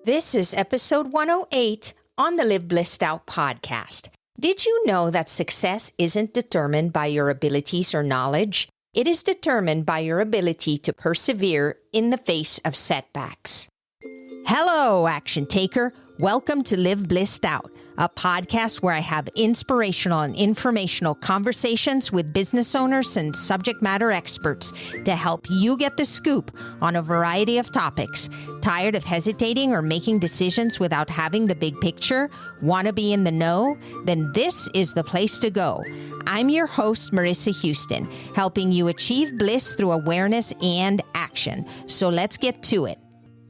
This is episode 108 on the Live Blissed Out podcast. Did you know that success isn't determined by your abilities or knowledge? It is determined by your ability to persevere in the face of setbacks. Hello, action taker. Welcome to Live Blissed Out, a podcast where I have inspirational and informational conversations with business owners and subject matter experts to help you get the scoop on a variety of topics. Tired of hesitating or making decisions without having the big picture? Want to be in the know? Then this is the place to go. I'm your host, Marissa Houston, helping you achieve bliss through awareness and action. So let's get to it.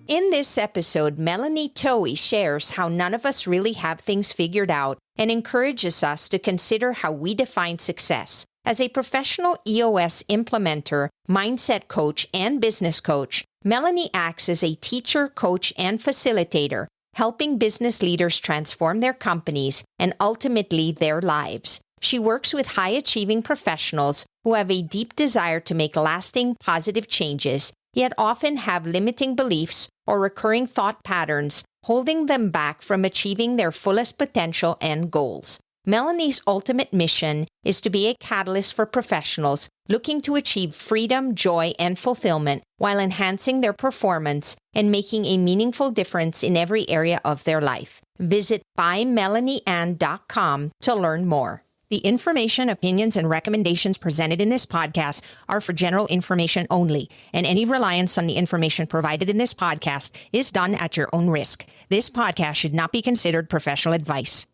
In this episode, Melanie Towie shares how none of us really have things figured out and encourages us to consider how we define success. As a professional EOS implementer, mindset coach, and business coach, Melanie acts as a teacher, coach, and facilitator, helping business leaders transform their companies and ultimately their lives. She works with high-achieving professionals who have a deep desire to make lasting, positive changes, yet often have limiting beliefs or recurring thought patterns holding them back from achieving their fullest potential and goals. Melanie's ultimate mission is to be a catalyst for professionals looking to achieve freedom, joy, and fulfillment while enhancing their performance and making a meaningful difference in every area of their life. Visit bymelanieann.com to learn more. The information, opinions, and recommendations presented in this podcast are for general information only, and any reliance on the information provided in this podcast is done at your own risk. This podcast should not be considered professional advice.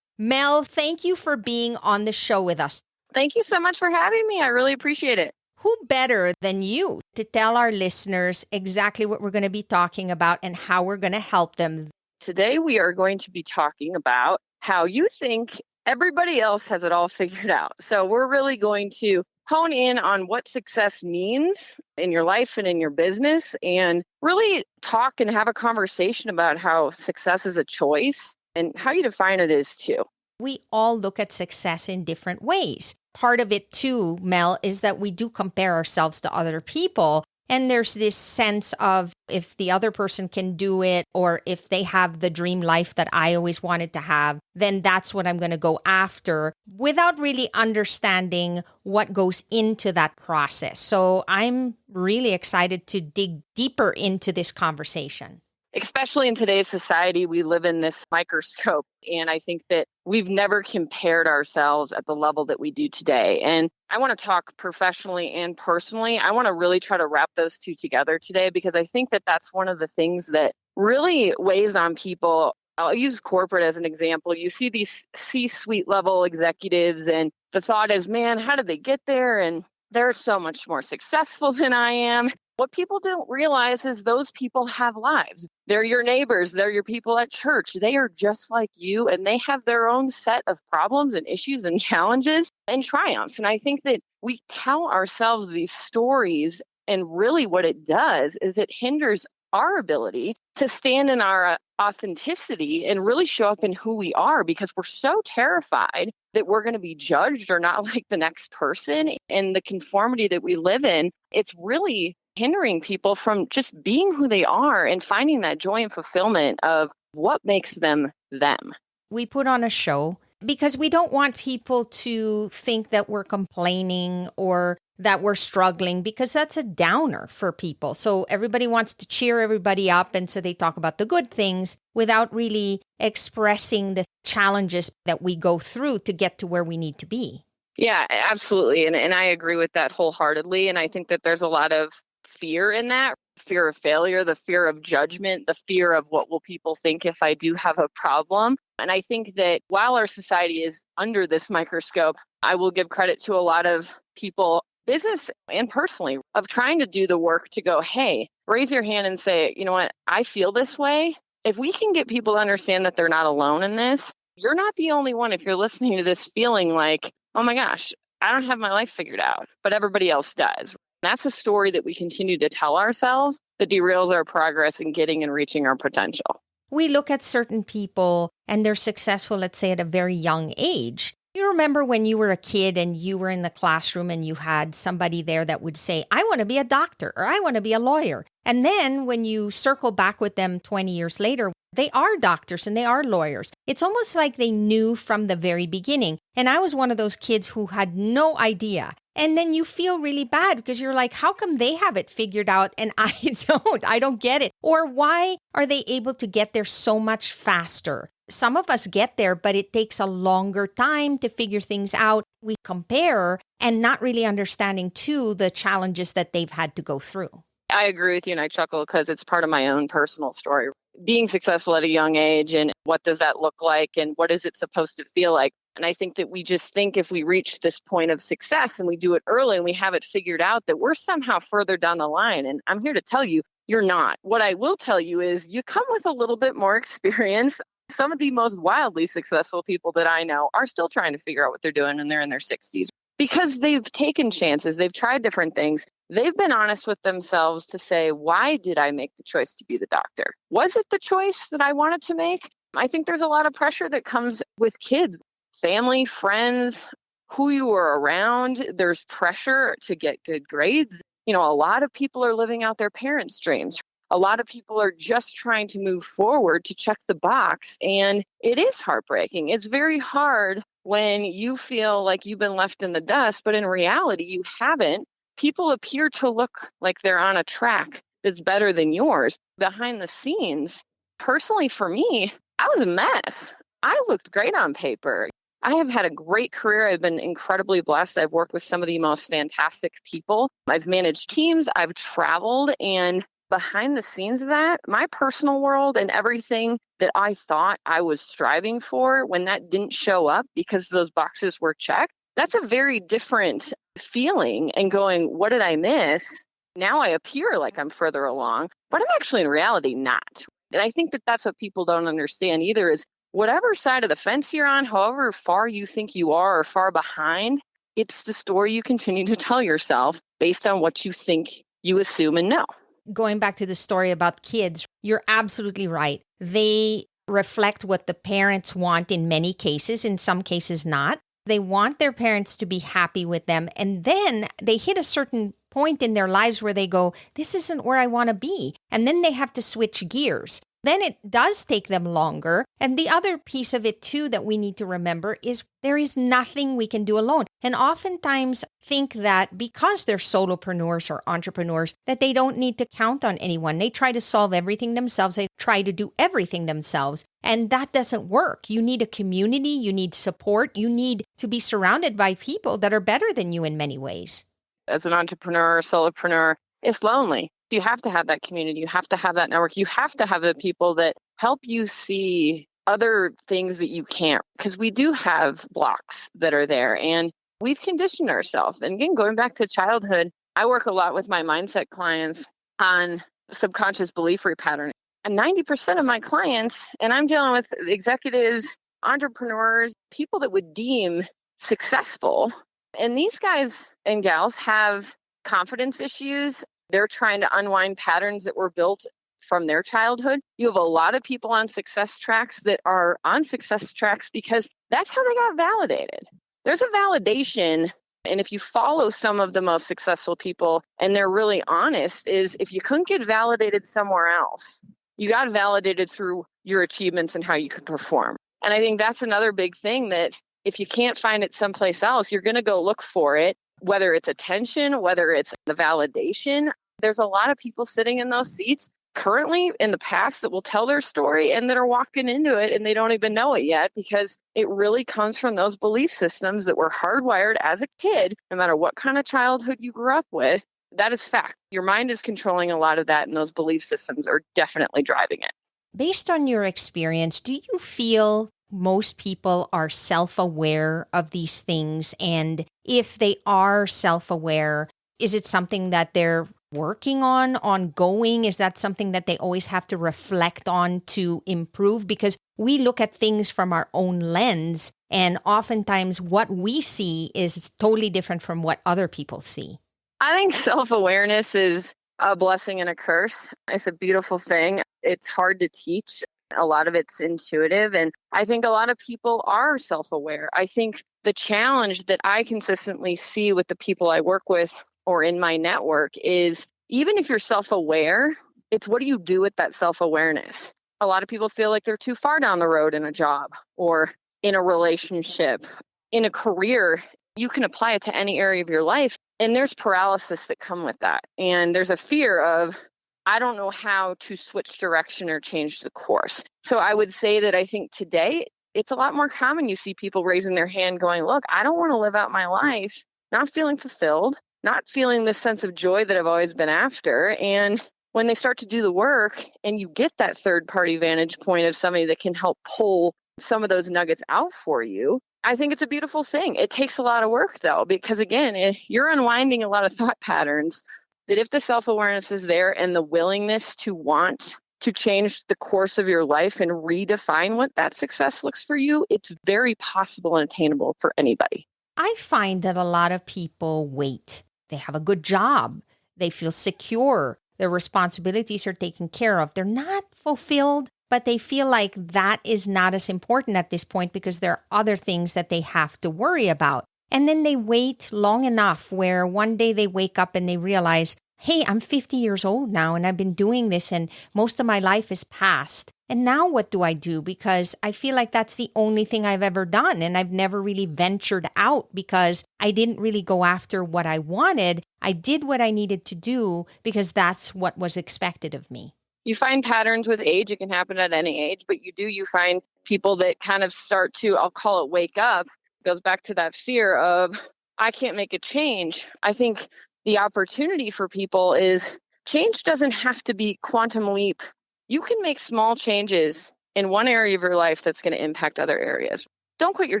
Mel, thank you for being on the show with us. Thank you so much for having me. I really appreciate it. Who better than you to tell our listeners exactly what we're going to be talking about and how we're going to help them? Today, we are going to be talking about how you think everybody else has it all figured out. So we're really going to hone in on what success means in your life and in your business and really talk and have a conversation about how success is a choice and how you define it is too. We all look at success in different ways. Part of it too, Mel, is that we do compare ourselves to other people. And there's this sense of if the other person can do it or if they have the dream life that I always wanted to have, then that's what I'm going to go after without really understanding what goes into that process. So I'm really excited to dig deeper into this conversation. Especially in today's society, we live in this microscope. And I think that we've never compared ourselves at the level that we do today. And I want to talk professionally and personally. I want to really try to wrap those two together today because I think that that's one of the things that really weighs on people. I'll use corporate as an example. You see these C-suite level executives and the thought is, man, how did they get there? And they're so much more successful than I am. What people don't realize is those people have lives. They're your neighbors. They're your people at church. They are just like you, and they have their own set of problems and issues and challenges and triumphs. And I think that we tell ourselves these stories, and really what it does is it hinders our ability to stand in our authenticity and really show up in who we are because we're so terrified that we're going to be judged or not like the next person. And the conformity that we live in, it's really hindering people from just being who they are and finding that joy and fulfillment of what makes them them. We put on a show because we don't want people to think that we're complaining or that we're struggling because that's a downer for people. So everybody wants to cheer everybody up. And so they talk about the good things without really expressing the challenges that we go through to get to where we need to be. Yeah, absolutely. And I agree with that wholeheartedly. And I think that there's a lot of fear in that, fear of failure, the fear of judgment, the fear of what will people think if I do have a problem. And I think that while our society is under this microscope, I will give credit to a lot of people, business and personally, of trying to do the work to go, hey, raise your hand and say, you know what, I feel this way. If we can get people to understand that they're not alone in this, you're not the only one if you're listening to this feeling like, oh my gosh, I don't have my life figured out, but everybody else does. That's a story that we continue to tell ourselves that derails our progress in getting and reaching our potential. We look at certain people and they're successful, let's say at a very young age. You remember when you were a kid and you were in the classroom and you had somebody there that would say, I want to be a doctor or I want to be a lawyer. And then when you circle back with them 20 years later, they are doctors and they are lawyers. It's almost like they knew from the very beginning. And I was one of those kids who had no idea. And then you feel really bad because you're like, how come they have it figured out and I don't? I don't get it. Or why are they able to get there so much faster? Some of us get there, but it takes a longer time to figure things out. We compare and not really understanding, too, the challenges that they've had to go through. I agree with you and I chuckle because it's part of my own personal story. Being successful at a young age and what does that look like and what is it supposed to feel like? And I think that we just think if we reach this point of success and we do it early and we have it figured out that we're somehow further down the line. And I'm here to tell you, you're not. What I will tell you is you come with a little bit more experience. Some of the most wildly successful people that I know are still trying to figure out what they're doing and they're in their 60s because they've taken chances. They've tried different things. They've been honest with themselves to say, why did I make the choice to be the doctor? Was it the choice that I wanted to make? I think there's a lot of pressure that comes with kids, family, friends, who you are around. There's pressure to get good grades. A lot of people are living out their parents' dreams. A lot of people are just trying to move forward to check the box. And it is heartbreaking. It's very hard when you feel like you've been left in the dust, but in reality, you haven't. People appear to look like they're on a track that's better than yours. Behind the scenes, personally for me, I was a mess. I looked great on paper. I have had a great career. I've been incredibly blessed. I've worked with some of the most fantastic people. I've managed teams. I've traveled. And behind the scenes of that, my personal world and everything that I thought I was striving for, when that didn't show up because those boxes were checked, that's a very different feeling and going, what did I miss? Now I appear like I'm further along, but I'm actually in reality not. And I think that that's what people don't understand either is whatever side of the fence you're on, however far you think you are or far behind, it's the story you continue to tell yourself based on what you think you assume and know. Going back to the story about kids, you're absolutely right. They reflect what the parents want in many cases, in some cases not. They want their parents to be happy with them. And then they hit a certain point in their lives where they go, this isn't where I want to be. And then they have to switch gears. Then it does take them longer. And the other piece of it too that we need to remember is there is nothing we can do alone. And oftentimes think that because they're solopreneurs or entrepreneurs, that they don't need to count on anyone. They try to solve everything themselves. They try to do everything themselves. And that doesn't work. You need a community. You need support. You need to be surrounded by people that are better than you in many ways. As an entrepreneur or solopreneur, it's lonely. You have to have that community. You have to have that network. You have to have the people that help you see other things that you can't, because we do have blocks that are there and we've conditioned ourselves. And again, going back to childhood, I work a lot with my mindset clients on subconscious belief repattern. And 90% of my clients, and I'm dealing with executives, entrepreneurs, people that would deem successful. And these guys and gals have confidence issues. They're trying to unwind patterns that were built from their childhood. You have a lot of people on success tracks that are on success tracks because that's how they got validated. There's a validation. And if you follow some of the most successful people and they're really honest, is if you couldn't get validated somewhere else, you got validated through your achievements and how you could perform. And I think that's another big thing that if you can't find it someplace else, you're going to go look for it, whether it's attention, whether it's the validation. There's a lot of people sitting in those seats currently in the past that will tell their story and that are walking into it and they don't even know it yet because it really comes from those belief systems that were hardwired as a kid, no matter what kind of childhood you grew up with. That is fact. Your mind is controlling a lot of that and those belief systems are definitely driving it. Based on your experience, do you feel most people are self-aware of these things? And if they are self-aware, is it something that they're working on, ongoing? Is that something that they always have to reflect on to improve? Because we look at things from our own lens, and oftentimes what we see is totally different from what other people see. I think self-awareness is a blessing and a curse. It's a beautiful thing. It's hard to teach. A lot of it's intuitive. And I think a lot of people are self-aware. I think the challenge that I consistently see with the people I work with or in my network is even if you're self-aware, it's what do you do with that self-awareness? A lot of people feel like they're too far down the road in a job or in a relationship, in a career. You can apply it to any area of your life. And there's paralysis that come with that. And there's a fear of, I don't know how to switch direction or change the course. So I would say that I think today it's a lot more common. You see people raising their hand going, look, I don't want to live out my life not feeling fulfilled, not feeling this sense of joy that I've always been after. And when they start to do the work and you get that third party vantage point of somebody that can help pull some of those nuggets out for you, I think it's a beautiful thing. It takes a lot of work though, because again, you're unwinding a lot of thought patterns that if the self-awareness is there and the willingness to want to change the course of your life and redefine what that success looks for you, it's very possible and attainable for anybody. I find that a lot of people wait. They have a good job. They feel secure. Their responsibilities are taken care of. They're not fulfilled, but they feel like that is not as important at this point because there are other things that they have to worry about. And then they wait long enough where one day they wake up and they realize, hey, I'm 50 years old now and I've been doing this and most of my life is past. And now what do I do? Because I feel like that's the only thing I've ever done. And I've never really ventured out because I didn't really go after what I wanted. I did what I needed to do because that's what was expected of me. You find patterns with age. It can happen at any age, but you find people that kind of start to, I'll call it wake up. It goes back to that fear of, I can't make a change. I think the opportunity for people is change doesn't have to be quantum leap. You can make small changes in one area of your life that's going to impact other areas. Don't quit your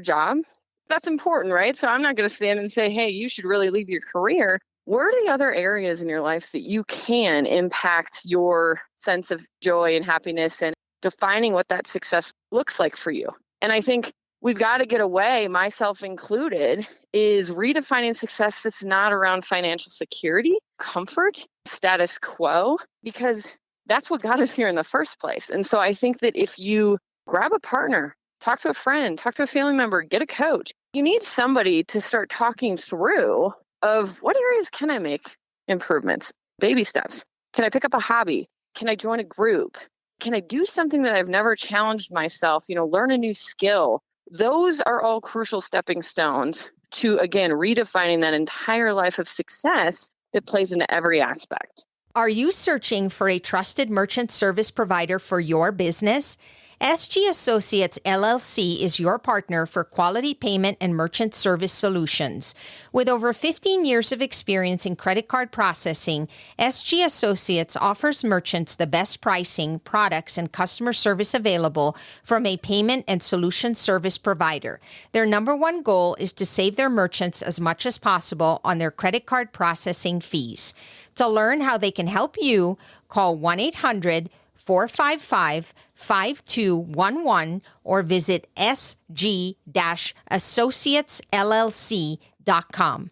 job. That's important, right? So I'm not going to stand and say, hey, you should really leave your career. Where are the other areas in your life that you can impact your sense of joy and happiness and defining what that success looks like for you? And I think we've got to get away, myself included, is redefining success that's not around financial security, comfort, status quo, because that's what got us here in the first place. And so I think that if you grab a partner, talk to a friend, talk to a family member, get a coach, you need somebody to start talking through of what areas can I make improvements, baby steps. Can I pick up a hobby? Can I join a group? Can I do something that I've never challenged myself, learn a new skill? Those are all crucial stepping stones to, again, redefining that entire life of success that plays into every aspect. Are you searching for a trusted merchant service provider for your business? SG Associates LLC is your partner for quality payment and merchant service solutions. With over 15 years of experience in credit card processing, SG Associates offers merchants the best pricing, products, and customer service available from a payment and solution service provider. Their number one goal is to save their merchants as much as possible on their credit card processing fees. To learn how they can help you, call 1-800-455-5211 or visit sg-associatesllc.com.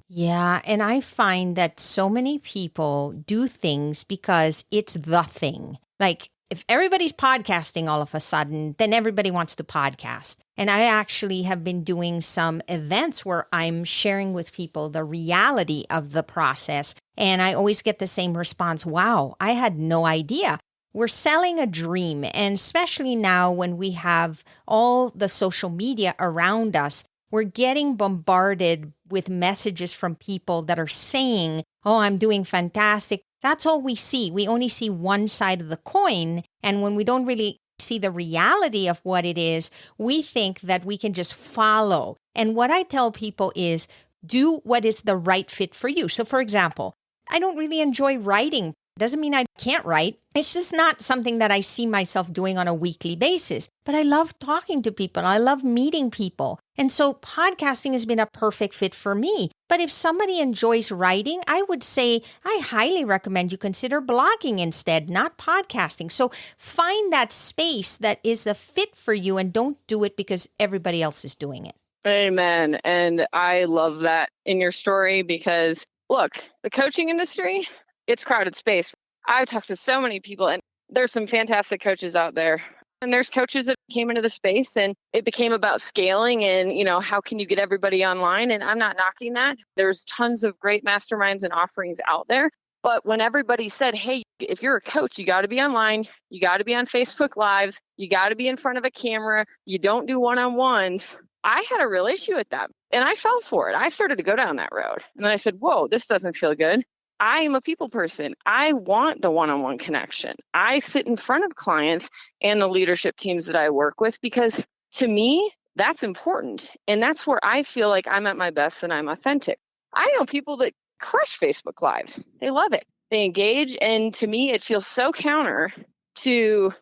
Yeah, and I find that so many people do things because it's the thing. Like, if everybody's podcasting all of a sudden, then everybody wants to podcast. And I actually have been doing some events where I'm sharing with people the reality of the process. And I always get the same response, wow, I had no idea. We're selling a dream. And especially now when we have all the social media around us, we're getting bombarded with messages from people that are saying, oh, I'm doing fantastic. That's all we see. We only see one side of the coin. And when we don't really see the reality of what it is, we think that we can just follow. And what I tell people is do what is the right fit for you. So for example, I don't really enjoy writing. Doesn't mean I can't write. It's just not something that I see myself doing on a weekly basis. But I love talking to people. I love meeting people. And so podcasting has been a perfect fit for me. But if somebody enjoys writing, I would say I highly recommend you consider blogging instead, not podcasting. So find that space that is the fit for you and don't do it because everybody else is doing it. Amen. And I love that in your story because, look, the coaching industry, it's crowded space. I've talked to so many people and there's some fantastic coaches out there. And there's coaches that came into the space and it became about scaling and, how can you get everybody online? And I'm not knocking that. There's tons of great masterminds and offerings out there. But when everybody said, hey, if you're a coach, you got to be online, you got to be on Facebook Lives, you got to be in front of a camera, you don't do one-on-ones, I had a real issue with that. And I fell for it. I started to go down that road. And then I said, whoa, this doesn't feel good. I am a people person. I want the one-on-one connection. I sit in front of clients and the leadership teams that I work with because to me, that's important. And that's where I feel like I'm at my best and I'm authentic. I know people that crush Facebook Lives. They love it. They engage. And to me, it feels so counter to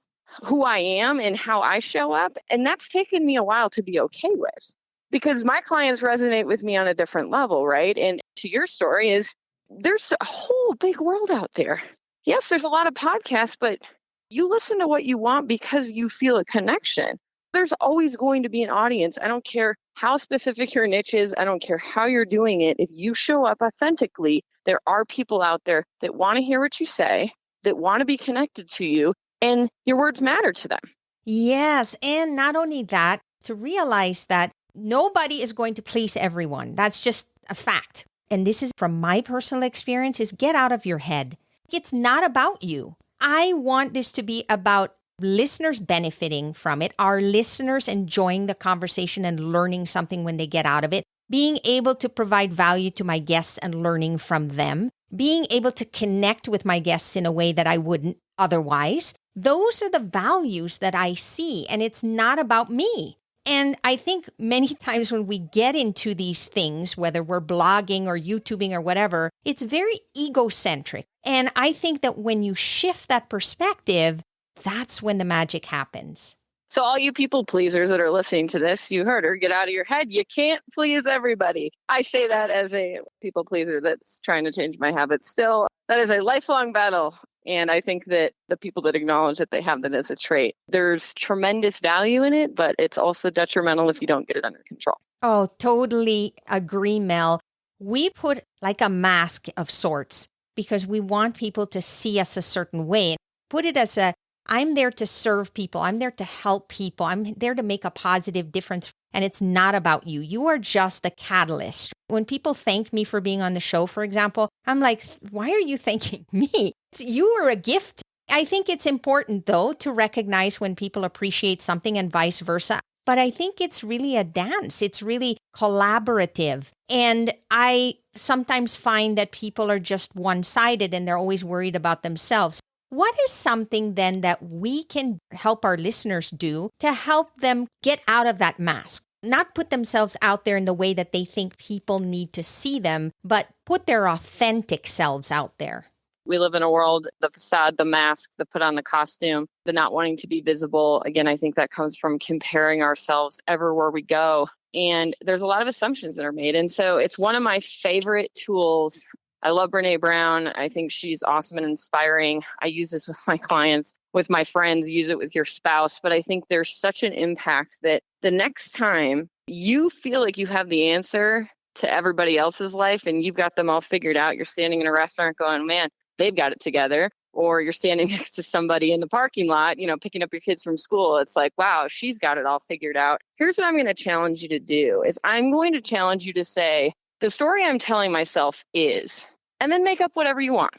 who I am and how I show up. And that's taken me a while to be okay with because my clients resonate with me on a different level, right? And to your story is there's a whole big world out there. Yes, there's a lot of podcasts, but you listen to what you want because you feel a connection. There's always going to be an audience. I don't care how specific your niche is. I don't care how you're doing it. If you show up authentically, there are people out there that want to hear what you say, that want to be connected to you, and your words matter to them. Yes. And not only that, to realize that nobody is going to please everyone. That's just a fact. And this is from my personal experience, is get out of your head. It's not about you. I want this to be about listeners benefiting from it, our listeners enjoying the conversation and learning something when they get out of it, being able to provide value to my guests and learning from them, being able to connect with my guests in a way that I wouldn't otherwise. Those are the values that I see, and it's not about me. And I think many times when we get into these things, whether we're blogging or YouTubing or whatever, it's very egocentric. And I think that when you shift that perspective, that's when the magic happens. So all you people pleasers that are listening to this, you heard her, get out of your head. You can't please everybody. I say that as a people pleaser that's trying to change my habits still. That is a lifelong battle. And I think that the people that acknowledge that they have that as a trait, there's tremendous value in it, but it's also detrimental if you don't get it under control. Oh, totally agree, Mel. We put like a mask of sorts because we want people to see us a certain way. Put it as I'm there to serve people. I'm there to help people. I'm there to make a positive difference. And it's not about you. You are just the catalyst. When people thank me for being on the show, for example, I'm like, why are you thanking me? You are a gift. I think it's important, though, to recognize when people appreciate something and vice versa. But I think it's really a dance. It's really collaborative. And I sometimes find that people are just one-sided and they're always worried about themselves. What is something then that we can help our listeners do to help them get out of that mask? Not put themselves out there in the way that they think people need to see them, but put their authentic selves out there. We live in a world, the facade, the mask, the put on the costume, the not wanting to be visible. Again, I think that comes from comparing ourselves everywhere we go. And there's a lot of assumptions that are made. And so it's one of my favorite tools. I love Brene Brown. I think she's awesome and inspiring. I use this with my clients, with my friends, use it with your spouse. But I think there's such an impact that the next time you feel like you have the answer to everybody else's life and you've got them all figured out, you're standing in a restaurant going, man, they've got it together. Or you're standing next to somebody in the parking lot, picking up your kids from school. It's like, wow, she's got it all figured out. Here's what I'm going to challenge you to do is I'm going to challenge you to say, the story I'm telling myself is, and then make up whatever you want.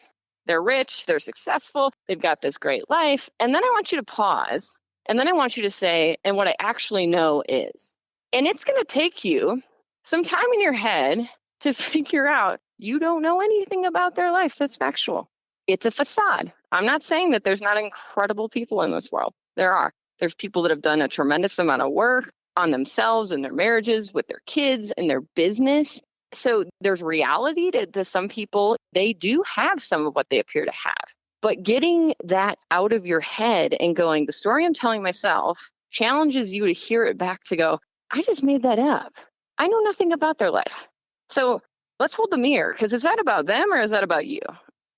They're rich, they're successful, they've got this great life. And then I want you to pause. And then I want you to say, and what I actually know is. And it's going to take you some time in your head to figure out you don't know anything about their life that's factual. It's a facade. I'm not saying that there's not incredible people in this world. There are. There's people that have done a tremendous amount of work on themselves and their marriages, with their kids and their business. So there's reality to some people. They do have some of what they appear to have. But getting that out of your head and going, the story I'm telling myself challenges you to hear it back to go, I just made that up. I know nothing about their life. So let's hold the mirror, because is that about them or is that about you?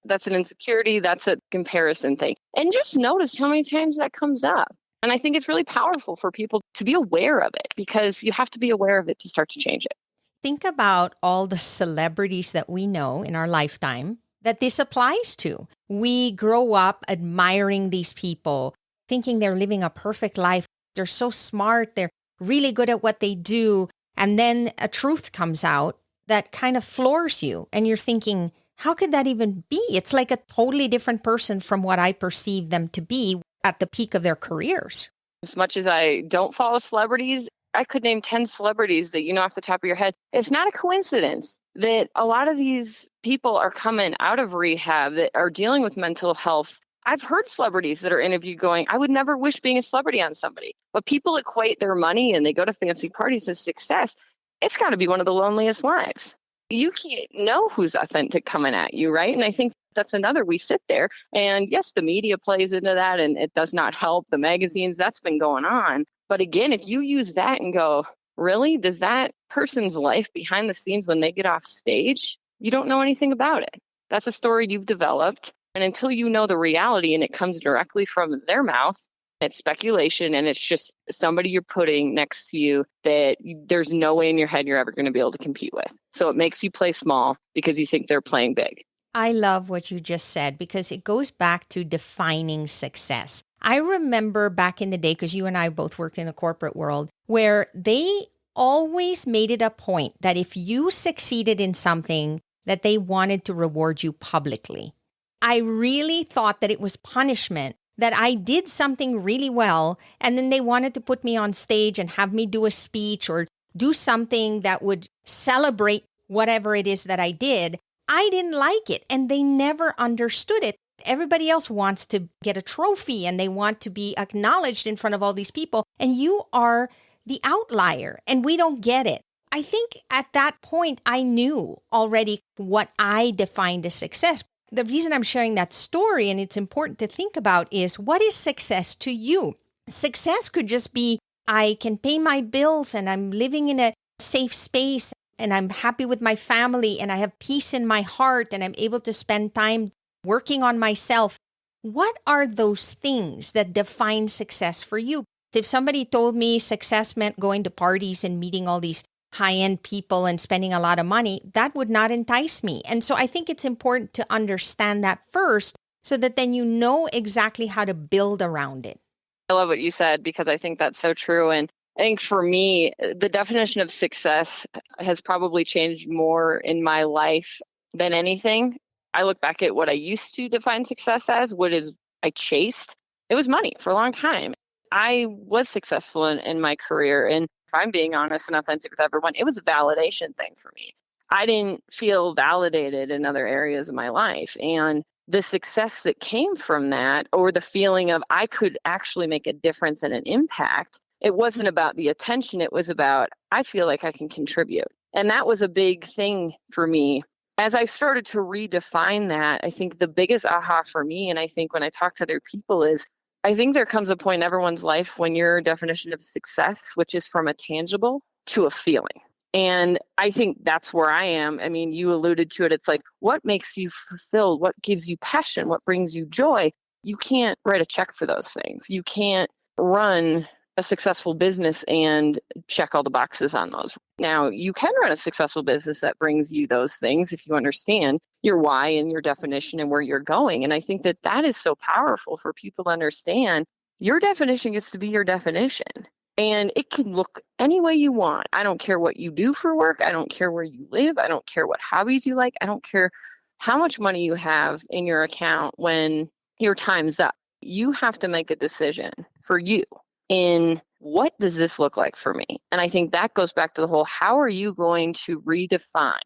That's an insecurity. That's a comparison thing. And just notice how many times that comes up. And I think it's really powerful for people to be aware of it, because you have to be aware of it to start to change it. Think about all the celebrities that we know in our lifetime that this applies to. We grow up admiring these people. thinking they're living a perfect life. They're so smart. They're really good at what they do. And then a truth comes out that kind of floors you. And you're thinking, how could that even be? It's like a totally different person from what I perceive them to be at the peak of their careers. As much as I don't follow celebrities, I could name 10 celebrities that you know off the top of your head. It's not a coincidence that a lot of these people are coming out of rehab that are dealing with mental health. I've heard celebrities that are interviewed going, I would never wish being a celebrity on somebody. But people equate their money and they go to fancy parties as success. It's got to be one of the loneliest lives. You can't know who's authentic coming at you, right? And I think that's another. We sit there and yes, the media plays into that and it does not help. The magazines, that's been going on. But again, if you use that and go, really, does that person's life behind the scenes when they get off stage, you don't know anything about it. That's a story you've developed. And until you know the reality and it comes directly from their mouth, it's speculation and it's just somebody you're putting next to you that there's no way in your head you're ever going to be able to compete with. So it makes you play small because you think they're playing big. I love what you just said because it goes back to defining success. I remember back in the day, because you and I both worked in a corporate world, where they always made it a point that if you succeeded in something, that they wanted to reward you publicly. I really thought that it was punishment, that I did something really well, and then they wanted to put me on stage and have me do a speech or do something that would celebrate whatever it is that I did. I didn't like it, and they never understood it. Everybody else wants to get a trophy and they want to be acknowledged in front of all these people. And you are the outlier and we don't get it. I think at that point, I knew already what I defined as success. The reason I'm sharing that story and it's important to think about is what is success to you? Success could just be, I can pay my bills and I'm living in a safe space and I'm happy with my family and I have peace in my heart and I'm able to spend time working on myself. What are those things that define success for you? If somebody told me success meant going to parties and meeting all these high-end people and spending a lot of money, that would not entice me. And so I think it's important to understand that first so that then you know exactly how to build around it. I love what you said because I think that's so true. And I think for me, the definition of success has probably changed more in my life than anything. I look back at what I used to define success as, what is I chased. It was money for a long time. I was successful in my career. And if I'm being honest and authentic with everyone, it was a validation thing for me. I didn't feel validated in other areas of my life. And the success that came from that, or the feeling of I could actually make a difference and an impact, it wasn't about the attention. It was about, I feel like I can contribute. And that was a big thing for me. As I started to redefine that, I think the biggest aha for me, and I think when I talk to other people is, I think there comes a point in everyone's life when your definition of success switches from a tangible to a feeling. And I think that's where I am. I mean, you alluded to it. It's like, what makes you fulfilled? What gives you passion? What brings you joy? You can't write a check for those things. You can't run a successful business and check all the boxes on those. Now, you can run a successful business that brings you those things if you understand your why and your definition and where you're going. And I think that that is so powerful for people to understand. Your definition gets to be your definition. And it can look any way you want. I don't care what you do for work. I don't care where you live. I don't care what hobbies you like. I don't care how much money you have in your account when your time's up. You have to make a decision for you in what does this look like for me? And I think that goes back to the whole, how are you going to redefine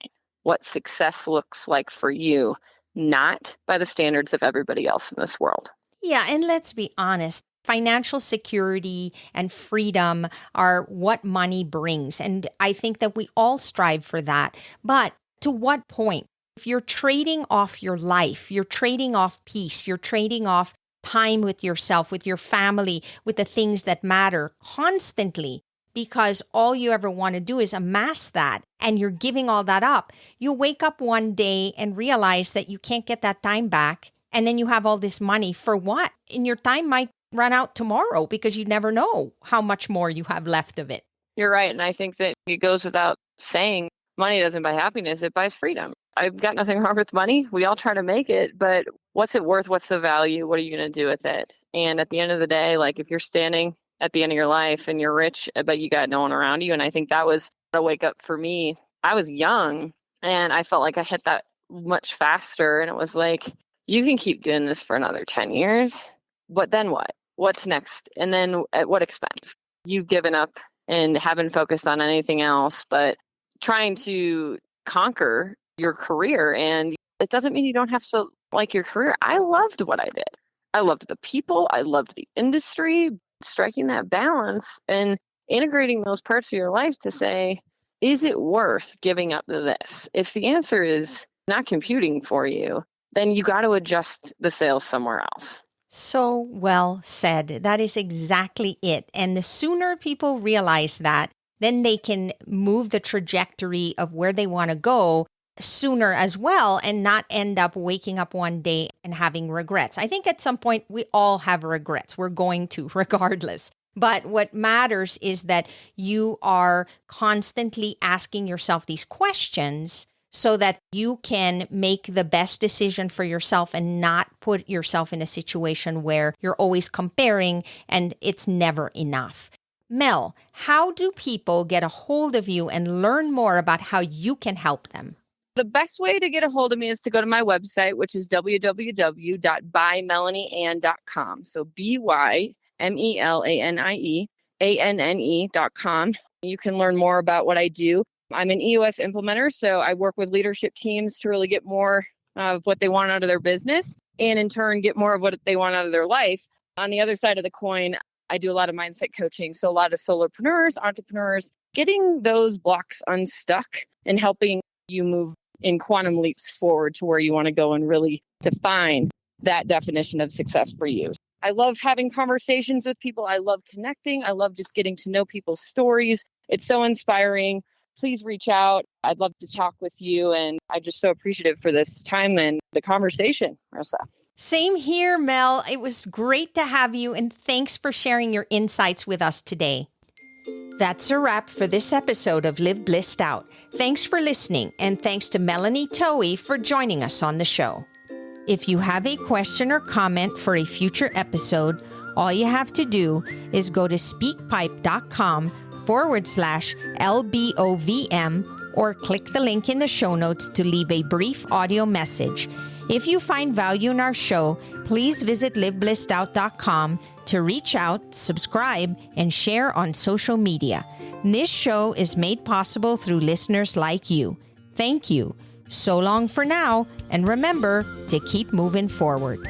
what success looks like for you, not by the standards of everybody else in this world? Yeah, and let's be honest. Financial security and freedom are what money brings. And I think that we all strive for that. But to what point? If you're trading off your life, you're trading off peace, you're trading off time with yourself, with your family, with the things that matter constantly, because all you ever want to do is amass that and you're giving all that up. You wake up one day and realize that you can't get that time back. And then you have all this money for what? And your time might run out tomorrow because you never know how much more you have left of it. You're right. And I think that it goes without saying, money doesn't buy happiness, it buys freedom. I've got nothing wrong with money. We all try to make it, but what's it worth? What's the value? What are you going to do with it? And at the end of the day, like if you're standing at the end of your life and you're rich, but you got no one around you. And I think that was a wake up for me. I was young and I felt like I hit that much faster. And it was like, you can keep doing this for another 10 years, but then what? What's next? And then at what expense? You've given up and haven't focused on anything else, but trying to conquer your career. And it doesn't mean you don't have to like your career. I loved what I did. I loved the people. I loved the industry, striking that balance and integrating those parts of your life to say, is it worth giving up to this? If the answer is not computing for you, then you got to adjust the sails somewhere else. So well said. That is exactly it. And the sooner people realize that, then they can move the trajectory of where they want to go sooner as well and not end up waking up one day and having regrets. I think at some point we all have regrets. We're going to regardless. But what matters is that you are constantly asking yourself these questions so that you can make the best decision for yourself and not put yourself in a situation where you're always comparing and it's never enough. Mel, how do people get a hold of you and learn more about how you can help them? The best way to get a hold of me is to go to my website, which is www.bymelaniann.com. So BYMELANIEANNE.com. You can learn more about what I do. I'm an EOS implementer, so I work with leadership teams to really get more of what they want out of their business and in turn get more of what they want out of their life. On the other side of the coin, I do a lot of mindset coaching. So a lot of solopreneurs, entrepreneurs, getting those blocks unstuck and helping you move in quantum leaps forward to where you want to go and really define that definition of success for you. I love having conversations with people. I love connecting. I love just getting to know people's stories. It's so inspiring. Please reach out. I'd love to talk with you. And I'm just so appreciative for this time and the conversation, Marissa. Same here, Mel. It was great to have you, and thanks for sharing your insights with us today. That's a wrap for this episode of Live Blissed Out. Thanks for listening, and thanks to Melanie Towie for joining us on the show. If you have a question or comment for a future episode, all you have to do is go to speakpipe.com/LBOVM or click the link in the show notes to leave a brief audio message. If you find value in our show, please visit liveblessedout.com to reach out, subscribe, and share on social media. This show is made possible through listeners like you. Thank you. So long for now, and remember to keep moving forward.